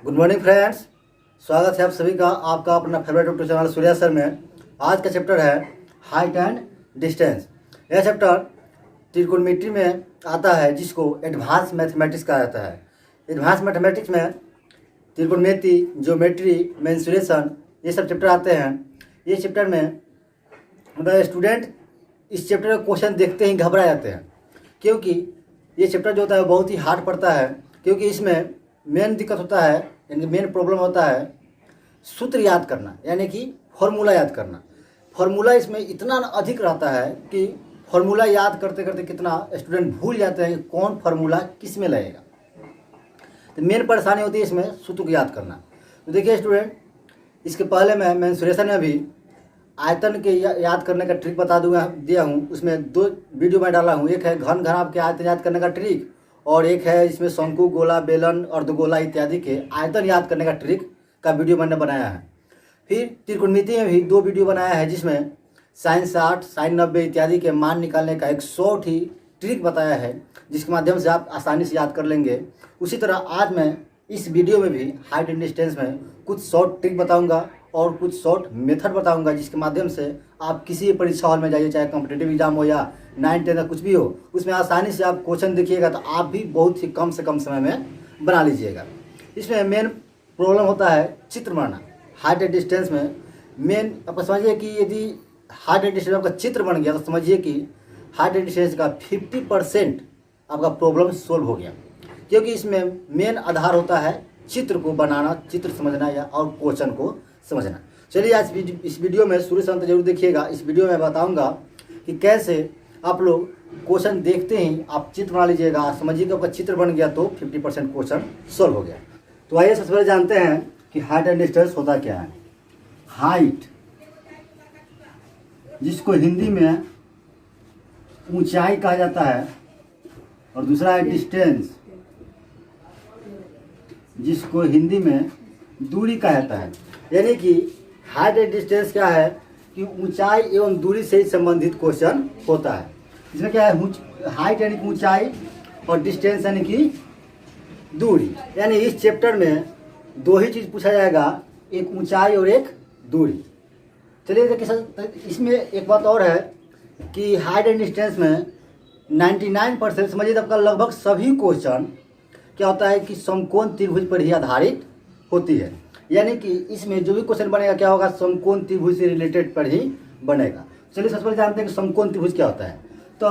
Good morning friends, स्वागत है आप सभी का आपका अपना favourite YouTube channel Surya sir में। आज का चैप्टर है हाइट एंड डिस्टेंस। यह चैप्टर त्रिकोणमिति में आता है जिसको एडवांस मैथमेटिक्स कहा जाता है। एडवांस मैथमेटिक्स में त्रिकोणमिति, ज्योमेट्री, मेंसुरेशन ये सब चैप्टर आते हैं। ये चैप्टर में मतलब स्टूडेंट इस चैप्टर का क्वेश्चन देखते ही घबरा जाते हैं, क्योंकि ये चैप्टर जो होता है बहुत ही हार्ड पड़ता है। क्योंकि इसमें मेन दिक्कत होता है, यानी मेन प्रॉब्लम होता है सूत्र याद करना, यानी कि फॉर्मूला याद करना। फॉर्मूला इसमें इतना अधिक रहता है कि फॉर्मूला याद करते करते कितना स्टूडेंट भूल जाते हैं कि कौन फार्मूला किस में लगेगा। तो मेन परेशानी होती है इसमें सूत्र को याद करना। तो देखिए स्टूडेंट, इसके पहले मैं मेंसुरेशन में भी आयतन के याद करने का ट्रिक बता दिया हूँ। उसमें 2 वीडियो में डाला हूँ। एक है घन घनाभ के आयतन याद करने का ट्रिक, और एक है इसमें शंकु, गोला, बेलन, अर्धगोला इत्यादि के आयतन याद करने का ट्रिक का वीडियो मैंने बनाया है। फिर त्रिकोणमिति में भी 2 वीडियो बनाया है जिसमें sin 60, sin 90 इत्यादि के मान निकालने का एक शॉर्ट ही ट्रिक बताया है, जिसके माध्यम से आप आसानी से याद कर लेंगे। उसी तरह आज मैं इस वीडियो में भी हाइट एंड डिस्टेंस में कुछ शॉर्ट ट्रिक बताऊंगा और कुछ शॉर्ट मेथड बताऊंगा, जिसके माध्यम से आप किसी परीक्षा हॉल में जाइए, चाहे कॉम्पिटिटिव एग्जाम हो या 9th 10th कुछ भी हो, उसमें आसानी से आप क्वेश्चन देखिएगा तो आप भी बहुत ही कम से कम समय में बना लीजिएगा। इसमें मेन प्रॉब्लम होता है चित्र बनाना। हाइट एंड डिस्टेंस में मेन आप समझिए कि यदि हाइट एंड डिस्टेंस आपका चित्र बन गया तो समझिए कि हाइट एंड डिस्टेंस का 50% आपका प्रॉब्लम सोल्व हो गया। क्योंकि इसमें मेन आधार होता है चित्र को बनाना, चित्र समझना या और क्वेश्चन को समझना। चलिए आज इस वीडियो में शुरू से अंत जरूर देखिएगा। इस वीडियो में बताऊंगा कि कैसे आप लोग क्वेश्चन देखते ही आप चित्र बना लीजिएगा। समझिए कि आपका चित्र बन गया तो 50% क्वेश्चन सोल्व हो गया। तो आइए सबसे पहले जानते हैं कि हाइट एंड डिस्टेंस होता क्या है। हाइट, जिसको हिंदी में ऊंचाई कहा जाता है, और दूसरा है डिस्टेंस, जिसको हिंदी में दूरी कहा जाता है। यानी कि हाइट एंड डिस्टेंस क्या है कि ऊंचाई एवं दूरी से संबंधित क्वेश्चन होता है। इसमें क्या है, हाइट यानी कि ऊंचाई और डिस्टेंस यानी कि दूरी। यानी इस चैप्टर में 2 ही चीज़ पूछा जाएगा, एक ऊंचाई और एक दूरी। चलिए देखिए सर, इसमें एक बात और है कि हाइट एंड डिस्टेंस में 99% समझिए आपका लगभग सभी क्वेश्चन क्या होता है कि समकोण त्रिभुज पर ही आधारित होती है। यानी कि इसमें जो भी क्वेश्चन बनेगा क्या होगा, समकोण त्रिभुज से रिलेटेड पर ही बनेगा। चलिए सबसे पहले जानते हैं कि समकोण त्रिभुज क्या होता है। तो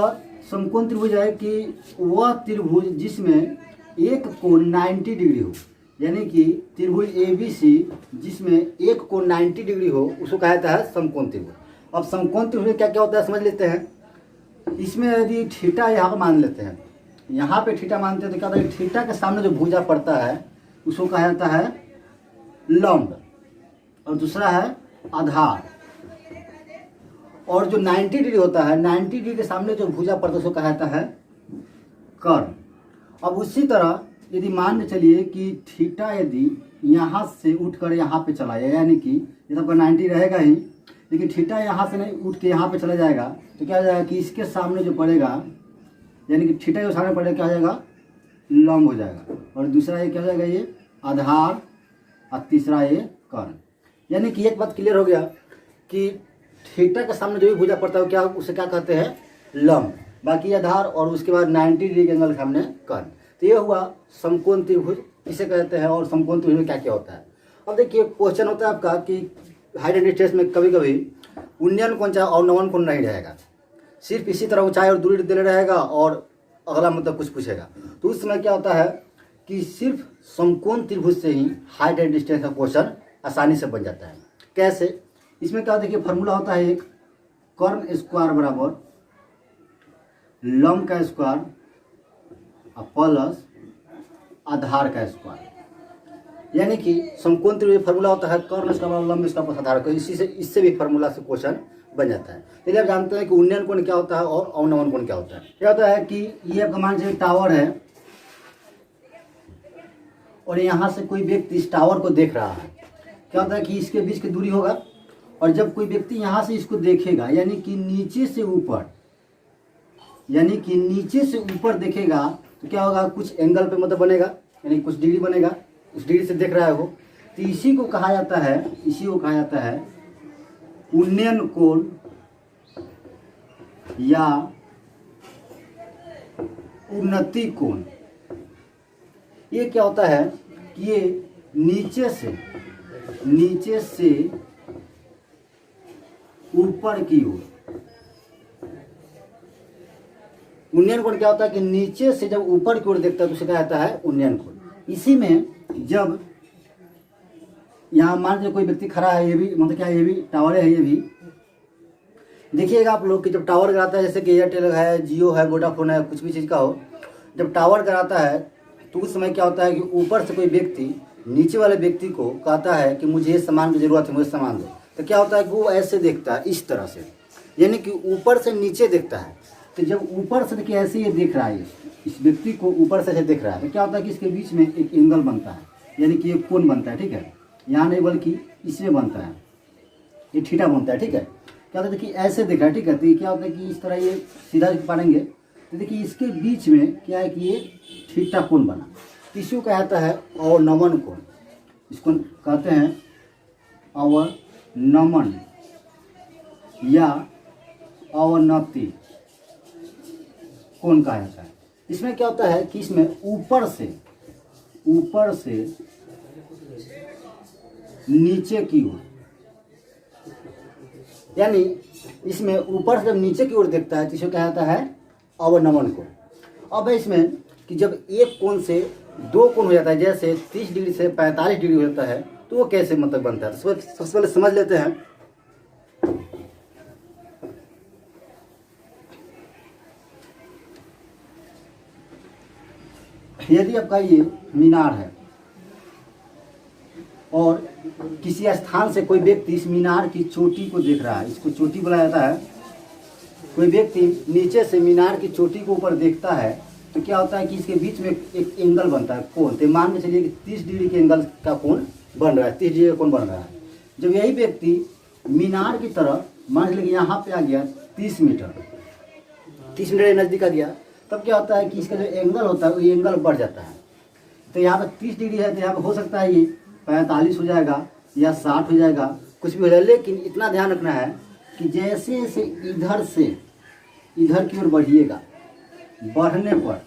समकोण त्रिभुज है कि वह त्रिभुज जिसमें एक कोण 90 डिग्री हो, यानी कि त्रिभुज ABC जिसमें एक कोण 90 डिग्री हो, उसको कहा जाता है समकोण त्रिभुज। अब समकोण त्रिभुज में क्या क्या होता है समझ लेते हैं। इसमें यदि थीटा यहाँ पर मान लेते हैं, यहाँ पे थीटा मानते हैं तो क्या होता है, थीटा के सामने जो भुजा पड़ता है उसको कहा जाता है लंब, और दूसरा है आधार। और जो 90 डिग्री होता है, 90 डिग्री के सामने जो भुजा पड़ता है उसको कहा जाता है कर्ण। अब उसी तरह यदि मान के चलिए कि थीटा यदि यहाँ से उठकर यहाँ पे चला जाए, यानी कि ये तो 90 रहेगा ही, लेकिन थीटा यहाँ से नहीं उठ के यहाँ पे चला जाएगा तो क्या हो जाएगा कि इसके सामने जो पड़ेगा, यानी कि थीटा जो सामने पड़ेगा क्या हो जाएगा, लंब हो जाएगा। और दूसरा ये क्या हो जाएगा, ये आधार, और तीसरा ये कर्ण। यानी कि एक बात क्लियर हो गया कि थीटा के सामने जो भी भुजा पड़ता है क्या, उसे क्या कहते हैं, लंब। बाकी आधार और उसके बाद 90 डिग्री के एंगल के सामने कर्ण। तो ये हुआ समकोण त्रिभुज, इसे कहते हैं। और समकोण त्रिभुज में क्या क्या होता है। अब देखिए क्वेश्चन होता है आपका कि हाइट एंड डिस्टेंस में कभी कभी उन्नयन कोण चाहे और नवन कोण नहीं रहेगा, सिर्फ इसी तरह ऊंचाई और दूरी दे रहेगा और अगला मतलब कुछ पूछेगा। तो उस समय क्या होता है कि सिर्फ समकोण त्रिभुज से ही हाइट एंड डिस्टेंस का क्वेश्चन आसानी से बन जाता है। कैसे, इसमें क्या देखिए फॉर्मूला होता है, एक कर्ण स्क्वायर बराबर लंब का स्क्वायर प्लस आधार का स्क्वायर। यानी कि समकोण त्रिभुज फॉर्मूला होता है कर्ण स्क्वायर बराबर लंब स्क्वायर प्लस आधार का। इससे भी फॉर्मूला से क्वेश्चन बन जाता है। चलिए आप जानते हैं कि उन्नयन कोण क्या होता है और अवनमन कोण क्या होता है। क्या होता है कि ये आपका मान लीजिए टावर है और यहाँ से कोई व्यक्ति इस टावर को देख रहा है। क्या होता है कि इसके बीच की दूरी होगा, और जब कोई व्यक्ति यहाँ से इसको देखेगा, यानी कि नीचे से ऊपर देखेगा तो क्या होगा, कुछ एंगल पे मतलब बनेगा, यानी कुछ डिग्री बनेगा। उस डिग्री से देख रहा है वो, तो इसी को कहा जाता है उन्नयन कोण या उन्नति कोण। ये क्या होता है कि ये नीचे से ऊपर की ओर, उन्नयन कोण क्या होता है कि नीचे से जब ऊपर की ओर देखता है तो उसे कहा जाता है उन्नयन कोण। इसी में जब यहाँ मान लीजिए कोई व्यक्ति खड़ा है, ये भी मतलब क्या है, ये भी टावर है, ये भी देखिएगा आप लोग कि जब टावर कराता है, जैसे कि एयरटेल है, जियो है, वोडाफोन है, कुछ भी चीज़ का हो, जब टावर कराता है तो उस समय क्या होता है कि ऊपर से कोई व्यक्ति नीचे वाले व्यक्ति को कहता है कि मुझे ये सामान की ज़रूरत है, मुझे सामान दो, तो क्या होता है कि वो ऐसे देखता है, इस तरह से, यानी कि ऊपर से नीचे देखता है। तो जब ऊपर से देखिए ऐसे ये देख रहा है, इस व्यक्ति को ऊपर से ऐसे देख रहा है, तो क्या होता है कि इसके बीच में एक एंगल बनता है, यानी कि एक कोण बनता है, ठीक है, यहाँ नहीं बल्कि इसमें बनता है, ये थीटा बनता है, ठीक है। क्या होता है देखिए ऐसे देख रहा है, ठीक है, तो ये क्या होता है कि इस तरह ये सीधा पाएंगे, तो देखिए इसके बीच में क्या है कि ये थीटा कोण बना, इसको कहा जाता है अवनमन कोण। इसको कहते हैं अवनमन या अवनति कोण कहा जाता है। इसमें क्या होता है कि इसमें ऊपर से नीचे की ओर, यानी इसमें ऊपर से जब नीचे की ओर देखता है तो इसे कहा जाता है अवनमन कोण। अब है इसमें कि जब एक कोण से दो कोण हो जाता है, जैसे 30 डिग्री से 45 डिग्री हो जाता है, तो वो कैसे मतलब बनता है, तो सबसे पहले समझ लेते हैं। यदि आपका ये मीनार है और किसी स्थान से कोई व्यक्ति इस मीनार की चोटी को देख रहा है, इसको चोटी बोला जाता है, कोई व्यक्ति नीचे से मीनार की चोटी को ऊपर देखता है, तो क्या होता है कि इसके बीच में एक एंगल बनता है, कोण। तो मान के चलिए कि 30 डिग्री के एंगल का कोण बन रहा है, 30 डिग्री का कोण बन रहा है। जब यही व्यक्ति मीनार की तरफ मान लीजिए यहाँ पे आ गया 30 मीटर नज़दीक आ गया, तब क्या होता है कि इसका जो एंगल होता है वो एंगल बढ़ जाता है। तो यहाँ पर 30 डिग्री है, तो यहाँ पर हो सकता है ये 45 हो जाएगा या 60 हो जाएगा, कुछ भी हो जाएगा। लेकिन इतना ध्यान रखना है कि जैसे जैसे इधर की ओर बढ़िएगा, बढ़ने पर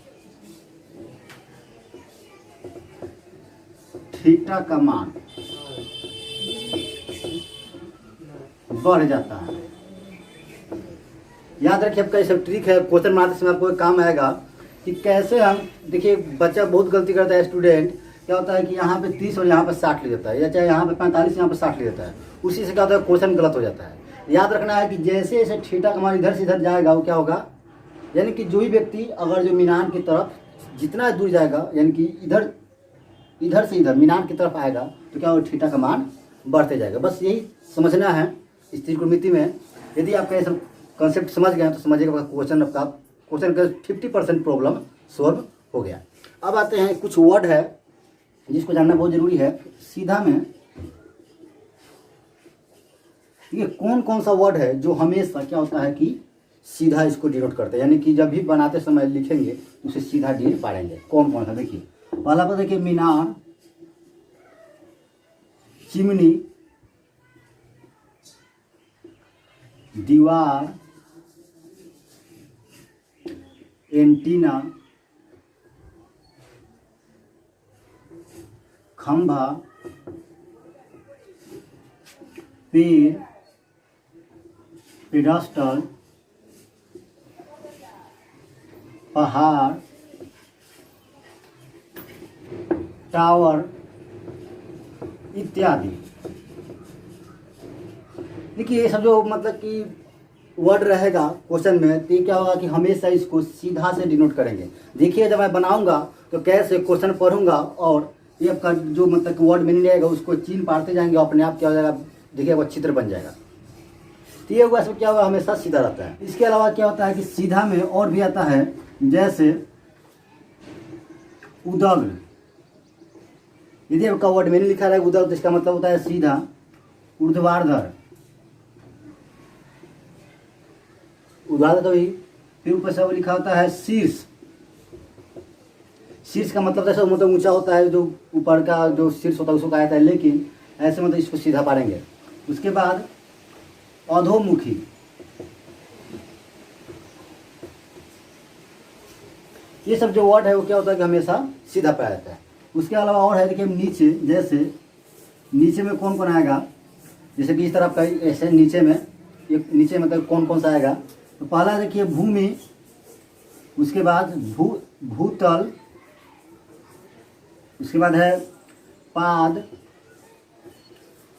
थीटा का मान बढ़ जाता है। याद रखिए, आपका ये सब ट्रिक है, क्वेश्चन बनाते समय आपको काम आएगा कि कैसे हम, देखिए बच्चा बहुत गलती करता है, स्टूडेंट क्या होता है कि यहाँ पे 30 और यहाँ पे 60 ले जाता है, या चाहे यहाँ पे 45 यहाँ पे 60 ले जाता है, उसी से क्या होता है क्वेश्चन गलत हो जाता है। याद रखना है कि जैसे जैसे थीटा का मान इधर से इधर जाएगा वो क्या होगा, यानी कि जो भी व्यक्ति अगर जो मीनार की तरफ जितना दूर जाएगा, यानी कि इधर से इधर मीनार की तरफ आएगा, तो क्या होगा, थीटा का मान बढ़ते जाएगा। बस यही समझना है इस त्रिकोणमिति में। यदि आपका ये सब कॉन्सेप्ट समझ गए तो समझिएगा क्वेश्चन का 50% प्रॉब्लम सॉल्व हो गया। अब आते हैं कुछ वर्ड है जिसको जानना बहुत जरूरी है। सीधा में ये कौन कौन सा वर्ड है जो हमेशा क्या होता है कि सीधा इसको डिनोट करते हैं, यानी कि जब भी बनाते समय लिखेंगे तो उसे सीधा डी पाएंगे। कौन कौन सा देखिए, पहला पर देखिए मीनार, चिमनी, दीवार, एंटीना, खंभा, पेड़, पेडास्टल, पहाड़, टावर इत्यादि। देखिए ये सब जो मतलब कि वर्ड रहेगा क्वेश्चन में, तो ये क्या होगा कि हमेशा इसको सीधा से डिनोट करेंगे। देखिए जब मैं बनाऊंगा तो कैसे क्वेश्चन पढ़ूंगा और ये आपका जो मतलब कि वर्ड मीनिंग रहेगा उसको चिन्ह पाड़ते जाएंगे, अपने आप क्या हो जाएगा, देखिए वो चित्र बन जाएगा। तो ये हुआ सब क्या होगा, हमेशा सीधा रहता है। इसके अलावा क्या होता है कि सीधा में और भी आता है, जैसे उदग्र। यदि आपका वर्ड मीनिंग लिखा रहेगा उदग्र, तो इसका मतलब होता है सीधा। ऊर्ध्वाधर, उदाहरण तो ही, फिर ऊपर से लिखा होता है शीर्ष। शीर्ष का मतलब ऐसा मतलब ऊंचा होता है, जो ऊपर का जो शीर्ष होता है उसको कहा जाता है, लेकिन ऐसे मतलब इसको सीधा पारेंगे। उसके बाद अधोमुखी, ये सब जो वर्ड है वो क्या होता है कि हमेशा सीधा पाया जाता है। उसके अलावा और है देखिए नीचे, जैसे नीचे में कौन कौन आएगा, जैसे कि इस तरफ का ऐसे नीचे में, ये नीचे मतलब कौन कौन सा आएगा, तो पहला देखिए भूमि, उसके बाद भूतल, उसके बाद है पाद,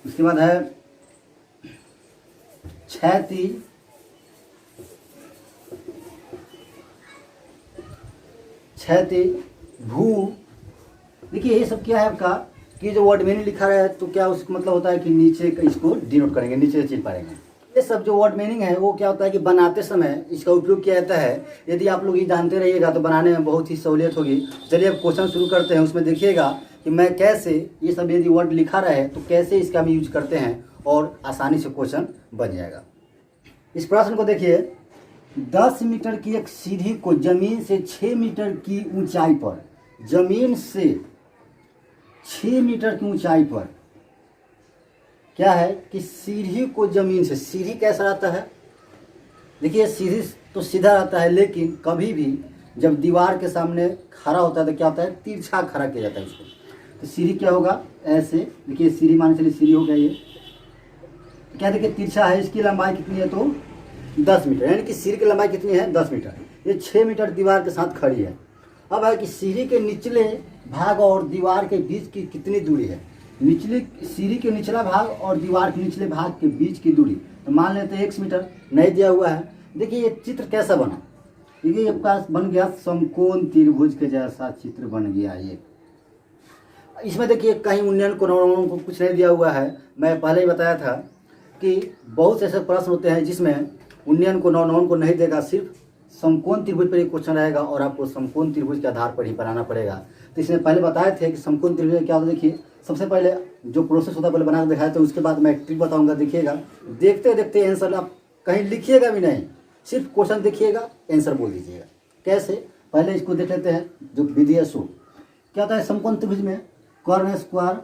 उसके बाद है क्षैति, भू। देखिए ये सब क्या है आपका कि जो वर्ड मीनिंग लिखा है तो क्या उसका मतलब होता है कि नीचे का इसको डिनोट करेंगे, नीचे से चिन्ह पाएंगे। ये सब जो वर्ड मीनिंग है वो क्या होता है कि बनाते समय इसका उपयोग किया जाता है। यदि आप लोग ये जानते रहिएगा तो बनाने में बहुत ही सहूलियत होगी। चलिए अब क्वेश्चन शुरू करते हैं। उसमें देखिएगा कि मैं कैसे ये सब यदि वर्ड लिखा रहे तो कैसे इसका हम यूज करते हैं और आसानी से क्वेश्चन बन जाएगा। इस प्रश्न को देखिए, 10 मीटर की एक सीढ़ी को जमीन से 6 मीटर की ऊंचाई पर, जमीन से 6 मीटर की ऊंचाई पर क्या है कि सीढ़ी को जमीन से, सीढ़ी कैसा रहता है, देखिए सीढ़ी तो सीधा रहता है, लेकिन कभी भी जब दीवार के सामने खड़ा होता है तो क्या होता है, तिरछा खड़ा किया जाता है इसको। तो सीढ़ी क्या होगा, ऐसे देखिए सीढ़ी मान चलिए सीढ़ी हो गया ये, क्या देखिए तिरछा है, इसकी लंबाई कितनी है तो 10 मीटर, यानी कि सीढ़ी की लंबाई कितनी है 10 मीटर। ये 6 मीटर दीवार के साथ खड़ी है। अब है कि सीढ़ी के निचले भाग और दीवार के बीच की कितनी दूरी है, निचली सीढ़ी के निचला भाग और दीवार के निचले भाग के बीच की दूरी, तो मान लेते हैं 1 मीटर, नहीं दिया हुआ है। देखिए ये चित्र कैसा बना, देखिए ये पास बन गया समकोण त्रिभुज के जैसा चित्र बन गया ये। इसमें देखिए कहीं उन्नयन कोणों को कुछ नहीं दिया हुआ है। मैं पहले ही बताया था कि बहुत ऐसे प्रश्न होते हैं जिसमें उन्नयन को नॉन को नहीं देगा, सिर्फ समकोण त्रिभुज पर एक क्वेश्चन रहेगा और आपको समकोण त्रिभुज के आधार पर ही बनाना पड़ेगा। तो इसमें पहले बताए थे कि समकोण त्रिभुज क्या होता है। देखिए सबसे पहले जो प्रोसेस होता है पहले बना के दिखाया, तो उसके बाद मैं एक ट्रिक बताऊंगा, देखिएगा। देखते देखते आंसर आप कहीं लिखिएगा भी नहीं, सिर्फ क्वेश्चन देखिएगा, आंसर बोल दीजिएगा। कैसे, पहले इसको देख लेते हैं। जो विधि है सो क्या होता है, समकोण त्रिभुज में कर्ण स्क्वायर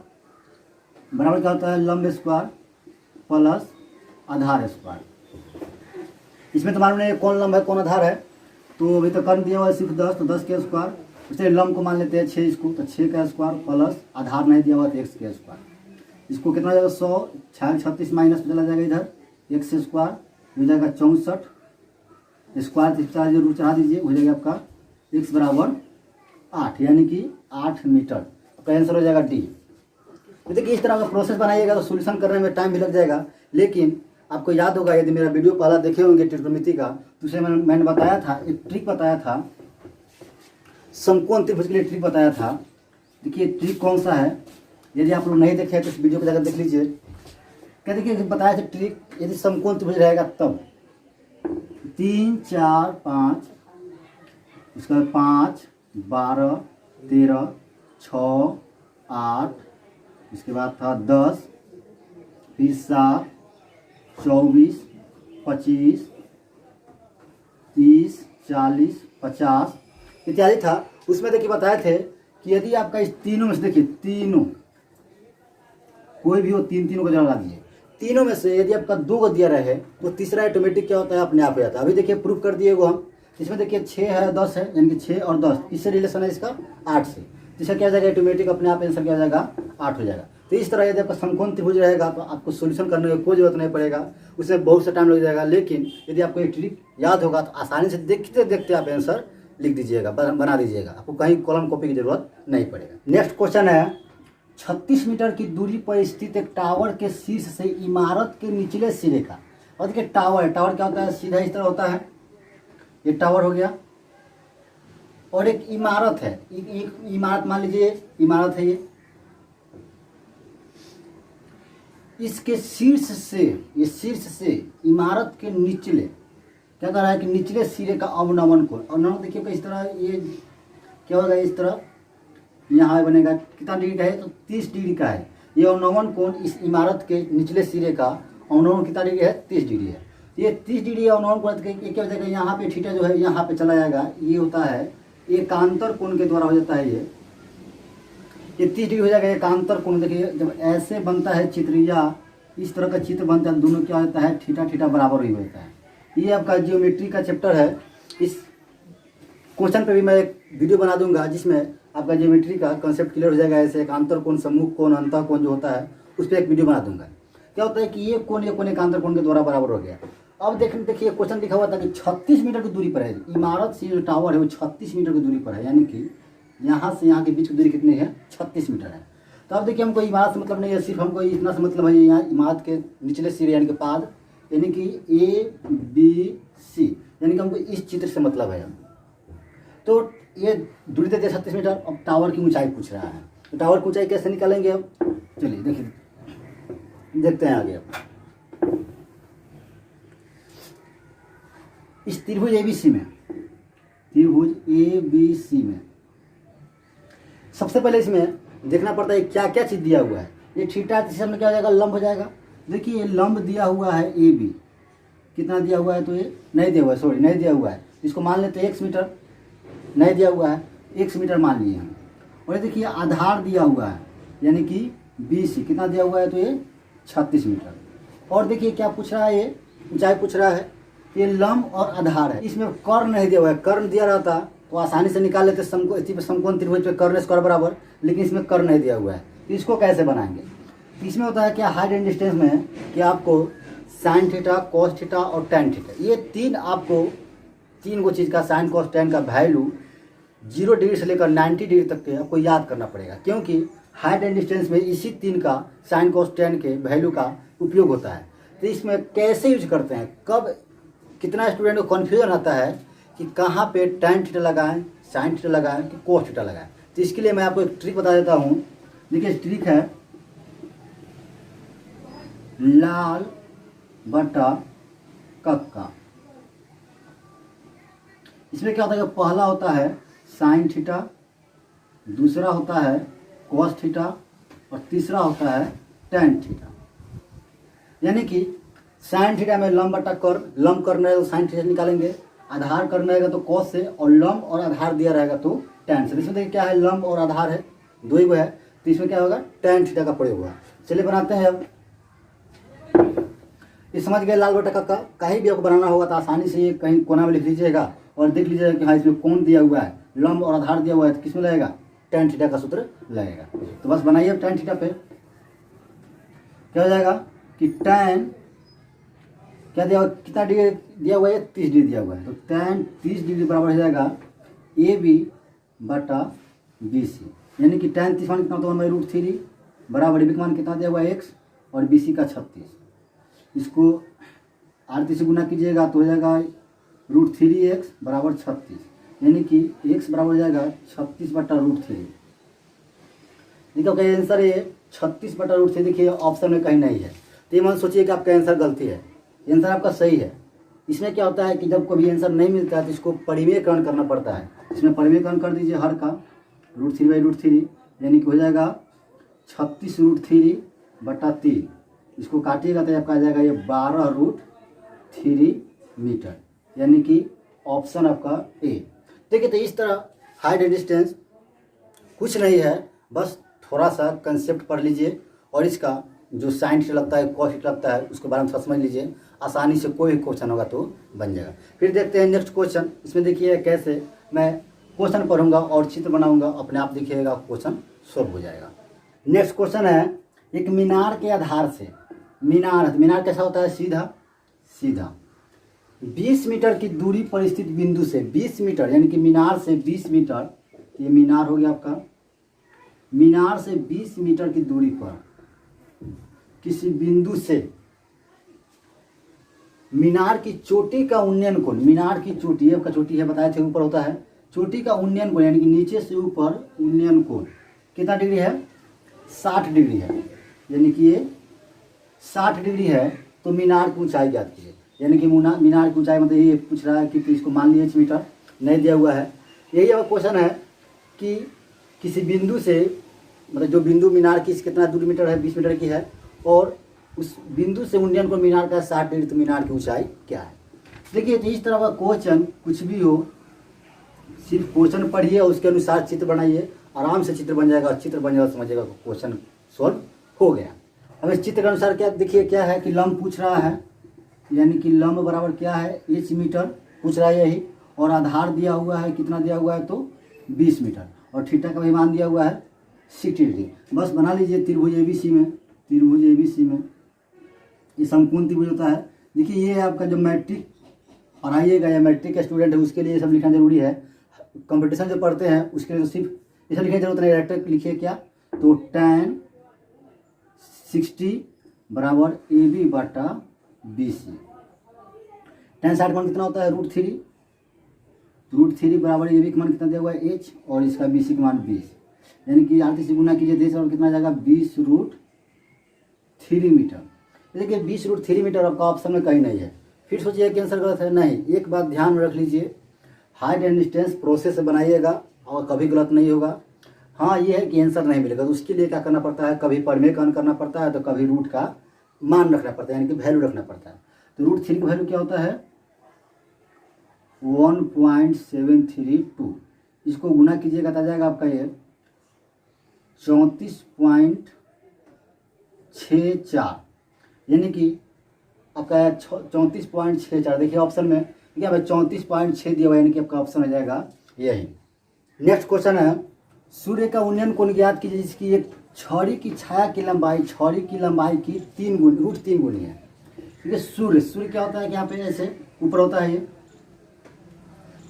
बराबर क्या होता है, लंब स्क्वायर प्लस आधार स्क्वायर। इसमें तो मालूम नहीं कौन लंब है कौन आधार है, तो अभी तो कर्ण दिया हुआ है सिर्फ 10, तो 10 के स्क्वायर, इसलिए लंब को मान लेते हैं 6 इसको, तो 6 का स्क्वायर प्लस आधार नहीं दिया हुआ तो x के स्क्वायर। इसको कितना हो जाएगा 100, 36 माइनस में चला जाएगा इधर, x स्क्वायर हो जाएगा 64, स्क्वायर जरूर चढ़ा दीजिए, हो जाएगा आपका x बराबर 8, यानी कि 8 मीटर। तो आंसर हो जाएगा डी। तो देखिए इस तरह का प्रोसेस बनाइएगा तो सोल्यूशन करने में टाइम भी लग जाएगा, लेकिन आपको याद होगा यदि मेरा वीडियो पहला देखे होंगे त्रिकोणमिति का, तो उसे मैंने बताया था, एक ट्रिक बताया था, समकोण त्रिभुज के लिए ट्रिक बताया था। देखिए ट्रिक कौन सा है, यदि आप लोग नहीं देखे तो इस वीडियो को जाकर देख लीजिए। क्या देखिए बताया था ट्रिक, यदि समकोण त्रिभुज रहेगा तब 3 4 5, उसके बाद 5 12 13 6 8, इसके बाद था 10, फिर 7 24 25 30 40 50 इत्यादि था। उसमें देखिए बताए थे कि यदि आपका इस तीनों में से, देखिए तीनों कोई भी हो, तीनों को जरा लगा दीजिए, तीनों में से यदि आपका 2 को दिया रहे तो तीसरा ऑटोमेटिक क्या होता है, अपने आप हो जाता है। अभी देखिए प्रूफ कर दिए वो हम, इसमें देखिए 6 है 10 है, यानी कि 6 और 10 किससे रिलेशन है इसका, 8 से। इसका क्या हो जाएगा, ऑटोमेटिक अपने आप आंसर क्या हो जाएगा, 8 हो जाएगा। तो इस तरह यदि आपका समकोण त्रिभुज रहेगा तो आपको सोल्यूशन करने की कोई जरूरत नहीं पड़ेगा, उसमें बहुत सा टाइम लग जाएगा, लेकिन यदि आपको एक ट्रिक याद होगा तो आसानी से देखते देखते आप आंसर लिख दीजिएगा, बना दीजिएगा, आपको कहीं कॉलम कॉपी की जरूरत नहीं पड़ेगा। नेक्स्ट क्वेश्चन है, 36 मीटर की दूरी पर स्थित एक टावर के शीर्ष से इमारत के निचले सिरे का, और देखिए टावर क्या होता है, सीधा इस तरह होता है, ये टावर हो गया, और एक इमारत है, एक इमारत मान लीजिए इमारत है, इसके शीर्ष से, ये शीर्ष से इमारत के निचले क्या कर रहा है कि निचले सिरे का अवनमन कोण, अवनमन देखिए इस तरह, ये क्या होगा, इस तरह यहाँ बनेगा, कितना डिग्री का है तो 30 डिग्री का है। ये अवनमन कोण इस इमारत के निचले सिरे का अवनमन कितना डिग्री है, 30 डिग्री है। ये 30 डिग्री अवनमन कोण क्या हो जाएगा, यहाँ पे थीटा जो है यहाँ पे चला जाएगा, ये होता है एकांतर कोण के द्वारा हो जाता है ये 30 डिग्री हो जाएगा एकांतर कोण। देखिए जब ऐसे बनता है चित्र या इस तरह का चित्र बनता है, दोनों क्या होता है थीटा थीटा बराबर ही होता है। ये आपका जियोमेट्री का चैप्टर है। इस क्वेश्चन पे भी मैं एक वीडियो बना दूंगा जिसमें आपका जियोमेट्री का कॉन्सेप्ट क्लियर हो जाएगा। ऐसे एकांतर कोण, सम्मुख कोण, अंतः कोण जो होता है उस पर एक वीडियो बना दूंगा। क्या होता है कि ये कोण एकांतर कोण के द्वारा बराबर हो गया। अब देखिए क्वेश्चन लिखा हुआ था कि 36 मीटर की दूरी पर है इमारत से जो टावर है वो 36 मीटर की दूरी पर है, यानी कि यहाँ से यहाँ के बीच की दूरी कितनी है 36 मीटर है। तो अब देखिए हमको इमारत से मतलब नहीं है, सिर्फ हमको इतना से मतलब है यहाँ इमारत के निचले सिरे यानी कि पाद यानी कि ABC यानी कि हमको इस चित्र से मतलब है। तो ये दूरी देते 36 मीटर। अब टावर की ऊंचाई पूछ रहा है, तो टावर की ऊंचाई कैसे निकालेंगे अब चलिए देखिए देखते हैं आगे। अब इस त्रिभुज ABC में सबसे पहले इसमें देखना पड़ता है क्या क्या चीज़ दिया हुआ है। ये थीटा दिशा में क्या हो जाएगा लंब हो जाएगा। देखिए ये लंब दिया हुआ है AB, कितना दिया हुआ है तो ये नहीं दिया हुआ है, सॉरी नहीं दिया हुआ है, इसको मान लेते हैं x मीटर, नहीं दिया हुआ है x मीटर मान लिए हम। और ये देखिए आधार दिया हुआ है यानी कि BC, कितना दिया हुआ है तो ये 36 मीटर। और देखिए क्या पूछ रहा है, ये ऊंचाई पूछ रहा है, ये लंब और आधार है। इसमें कर्ण नहीं दिया हुआ है, कर्ण दिया रहता तो आसानी से निकाल लेते समकोण त्रिभुज पे कर्ण स्क्वायर बराबर, लेकिन इसमें कर्ण नहीं दिया हुआ है। तो इसको कैसे बनाएंगे, तो इसमें होता है क्या हाइट एंड डिस्टेंस में कि आपको साइन थीटा, कॉस थीटा और टैन थीटा, ये तीन गो चीज़ का साइन कॉस टैन का वैल्यू 0 डिग्री से लेकर 90 डिग्री तक के आपको याद करना पड़ेगा, क्योंकि हाइट एंड डिस्टेंस में इसी 3 का साइन कॉस टैन के वैल्यू का उपयोग होता है। तो इसमें कैसे यूज करते हैं, कब कितना स्टूडेंट को कन्फ्यूजन आता है कि कहाँ पे टैन थीटा लगाएं, साइन थीटा लगाएं कि कोस थीटा लगाएं। तो इसके लिए मैं आपको एक ट्रिक बता देता हूँ। देखिए ट्रिक है लाल बटा कक्का। इसमें क्या होता है, पहला होता है साइन थीटा, दूसरा होता है कॉस थीटा और तीसरा होता है टैन थीटा। यानी कि साइन थीटा में लंब बटा कर्व, लंब करना है तो साइन थीटा निकालेंगे, आधार करना रहेगा तो कॉस से, और लंब और आधार दिया रहेगा तो टैन से। इसमें देखिए क्या है लंब और आधार है, दो ही वो है, तो इसमें क्या होगा टैन थीटा का प्रयोग होगा। चलिए बनाते हैं। अब ये समझ गए लाल बटा कक्का। कहीं भी आपको बनाना होगा तो आसानी से ये कहीं कोना में लिख लीजिएगा और देख लीजिएगा कि हाँ इसमें कौन दिया हुआ है, लंब और आधार दिया हुआ है, तो किसमें लगेगा टैन थीटा का सूत्र लगेगा। तो बस बनाइए अब टैन थीटा पे। क्या हो जाएगा कि टैन क्या दिया हुआ, कितना डिग्री दिया हुआ है 30 डिग्री दिया हुआ है, तो टैन 30 डिग्री बराबर हो जाएगा AB बटा BC। यानी कि टैन 30 मान कितना होता है √3 बराबर AB का मान कितना दिया हुआ है x और BC का 36। इसको 38 से गुना कीजिएगा तो हो जाएगा √3x बराबर 36, यानी कि x बराबर हो जाएगा 36 बटा √3। देखिए आंसर ये 36 बटा √3 देखिए ऑप्शन में कहीं नहीं है, तो ये मान सोचिए कि आपका आंसर गलती है, आंसर आपका सही है। इसमें क्या होता है कि जब कभी आंसर नहीं मिलता है तो इसको परिमेयकरण करना पड़ता है। इसमें परिमेयकरण कर दीजिए हर का √3/√3, यानी कि हो जाएगा 36√3 बटा 3। इसको काटिएगा तो आपका आ जाएगा ये 12√3 मीटर, यानी कि ऑप्शन आपका ए। देखिए तो इस तरह हाइट एंड डिस्टेंस कुछ नहीं है, बस थोड़ा सा कंसेप्ट पढ़ लीजिए और इसका जो साइन थीटा लगता है, कॉस थीटा लगता है, उसके बारे में थोड़ा समझ लीजिए, आसानी से कोई भी क्वेश्चन होगा तो बन जाएगा। फिर देखते हैं नेक्स्ट क्वेश्चन। इसमें देखिए कैसे मैं क्वेश्चन पढ़ूंगा और चित्र बनाऊंगा, अपने आप देखिएगा क्वेश्चन सॉल्व हो जाएगा। नेक्स्ट क्वेश्चन है एक मीनार के आधार से, मीनार कैसा होता है सीधा 20 मीटर की दूरी पर स्थित बिंदु से, 20 मीटर यानी कि मीनार से 20 मीटर, ये मीनार हो गया आपका, मीनार से 20 मीटर की दूरी पर किसी बिंदु से मीनार की चोटी का उन्नयन कोण, मीनार की चोटी आपका चोटी है बताए थे ऊपर होता है, चोटी का उन्नयन कोण यानी कि नीचे से ऊपर उन्नयन कोण कितना डिग्री है 60 डिग्री है, यानी कि ये 60 डिग्री है। तो मीनार की ऊंचाई ज्ञात कीजिए, यानी कि मीनार की ऊंचाई मतलब ये पूछ रहा है कि इसको मान लीजिए 6 मीटर, नहीं दिया हुआ है। यही अब क्वेश्चन है कि किसी बिंदु से मतलब जो बिंदु मीनार की कितना दूरी मीटर है 20 मीटर की है, और उस बिंदु से उन्नयन को मीनार का 60 डिग्री, तो मीनार की ऊंचाई क्या है। देखिए तो इस तरह का क्वेश्चन कुछ भी हो सिर्फ क्वेश्चन पढ़िए और उसके अनुसार चित्र बनाइए, आराम से चित्र बन जाएगा, चित्र बन जाएगा समझिएगा क्वेश्चन सॉल्व हो गया। अब इस चित्र के अनुसार क्या देखिए क्या है कि लंब पूछ रहा है, यानी कि लंब बराबर क्या है h मीटर पूछ रहा है यही, और आधार दिया हुआ है कितना दिया हुआ है तो 20 मीटर, और थीटा का भी मान दिया हुआ है 60 डिग्री। बस बना लीजिए त्रिभुज ABC में ये समकोण त्रिभुज होता है। देखिए ये आपका जो मैट्रिक पढ़ाइएगा या मैट्रिक का स्टूडेंट है उसके लिए ये सब लिखना जरूरी है। कंपटीशन जो पढ़ते हैं उसके लिए तो सिर्फ ये सब लिखने की जरूरत नहीं, डायरेक्ट लिखिए क्या तो tan 60 बराबर AB बटा BC। tan 60 मान कितना होता है √3 बराबर AB का मान कितना दिया हुआ है h, और इसका BC का मान 20, यानी कि 38 से गुना कीजिए 10 और कितना आ जाएगा 20√3 मीटर। देखिए 20√3 मीटर आपका ऑप्शन में कहीं नहीं है। फिर सोचिए कि आंसर गलत है, नहीं। एक बात ध्यान में रख लीजिए, हाइट एंड डिस्टेंस प्रोसेस से बनाइएगा और कभी गलत नहीं होगा। हाँ ये है कि आंसर नहीं मिलेगा तो उसके लिए क्या करना पड़ता है, कभी परमेकन करना पड़ता है तो कभी रूट का मान रखना पड़ता है, यानी कि वैल्यू रखना पड़ता है। तो √3 का वैल्यू क्या होता है 1.732, इसको गुना कीजिएगा तो आ जाएगा आपका ये 34.64, यानी कि आपका 34.64। देखिए ऑप्शन में क्या है 34.6 दिया हुआ, यानी कि आपका ऑप्शन हो जाएगा यही। नेक्स्ट क्वेश्चन है सूर्य का उन्नयन कोण ज्ञात कीजिए जिसकी एक छड़ी की छाया की लंबाई की 3 गुनी है। ठीक है, सूर्य क्या होता है कि यहाँ पे ऐसे ऊपर होता है ये,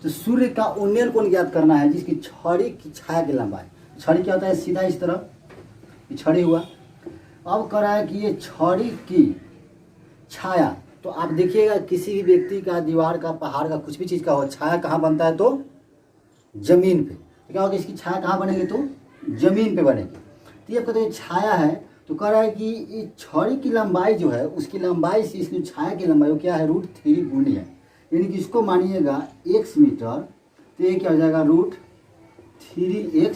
तो सूर्य का उन्नयन कोण ज्ञात करना है जिसकी छड़ी की छाया की लंबाई, छड़ी क्या होता है सीधा इस तरह छड़ी हुआ। अब कह रहा है कि ये छड़ी की छाया, तो आप देखिएगा किसी भी व्यक्ति का, दीवार का, पहाड़ का, कुछ भी चीज़ का हो, छाया कहाँ बनता है तो जमीन पे। तो क्या होगा इसकी छाया कहाँ बनेगी तो जमीन पे बनेगी। तो ये कहते हैं छाया है, तो कह रहा है कि ये छड़ी की लंबाई जो है उसकी लंबाई से इसकी छाया की लंबाई वो क्या है √3 गुनी है, यानी कि इसको मानिएगा x मीटर, तो ये क्या हो जाएगा √3x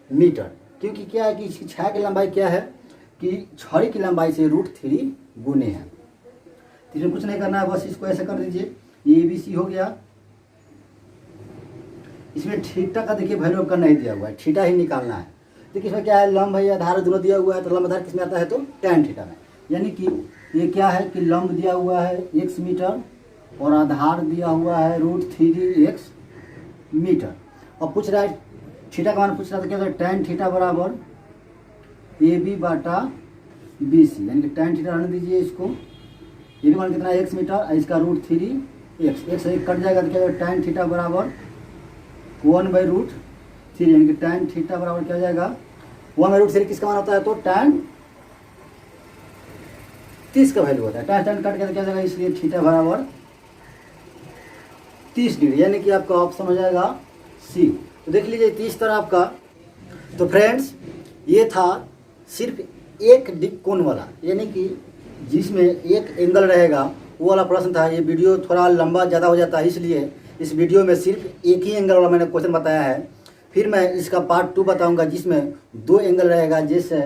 मीटर, क्योंकि क्या है कि इसकी छाया की लंबाई क्या है कि छड़ी की लंबाई से √3 गुने है। तो इसमें कुछ नहीं करना है, बस इसको ऐसे कर दीजिए, ये ABC हो गया। इसमें थीटा का देखिए वैल्यू आपका नहीं दिया हुआ है, थीटा ही निकालना है। देखिए इसमें क्या है लंब है आधार दोनों दिया हुआ है, तो लंब आधार किस में आता है तो tan थीटा में, यानी कि ये क्या है कि लंब दिया हुआ है x मीटर और आधार दिया हुआ है √3x मीटर, और पूछ रहा है थीटा का मान पूछ रहा था क्या था tan थीटा बराबर AB बटा BC, यानी कि tan थीटा रहने दीजिए इसको, ये भी मान कितना है x मीटर और इसका √3x, x कट जाएगा तो क्या होगा tan थीटा बराबर 1/√3, यानी कि tan थीटा बराबर क्या हो जाएगा 1/√3 किसका मान होता है तो tan 30 का वैल्यू होता है। tan कट के क्या जाएगा, इसलिए थीटा बराबर 30 डिग्री, यानी कि आपका ऑप्शन हो जाएगा C। तो देख लीजिए 30 तरह आपका। तो फ्रेंड्स ये था सिर्फ एक कोण वाला, यानी कि जिसमें एक एंगल रहेगा वो वाला प्रश्न था। ये वीडियो थोड़ा लंबा ज़्यादा हो जाता है, इसलिए इस वीडियो में सिर्फ एक ही एंगल वाला मैंने क्वेश्चन बताया है। फिर मैं इसका पार्ट 2 बताऊंगा जिसमें 2 एंगल रहेगा, जैसे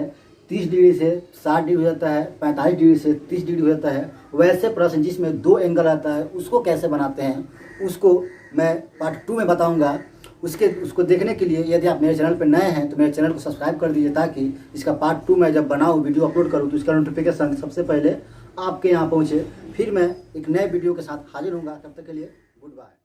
30 डिग्री से 60 डिग्री हो जाता है, 45 डिग्री से 30 डिग्री हो जाता है। वैसे प्रश्न जिसमें 2 एंगल आता है उसको कैसे बनाते हैं उसको मैं पार्ट 2 में बताऊँगा। उसको देखने के लिए यदि आप मेरे चैनल पर नए हैं तो मेरे चैनल को सब्सक्राइब कर दीजिए, ताकि इसका पार्ट 2 मैं जब बनाऊँ वीडियो अपलोड करूँ तो इसका नोटिफिकेशन सबसे पहले आपके यहाँ पहुँचे। फिर मैं एक नए वीडियो के साथ हाजिर होऊंगा, तब तक के लिए गुड बाय।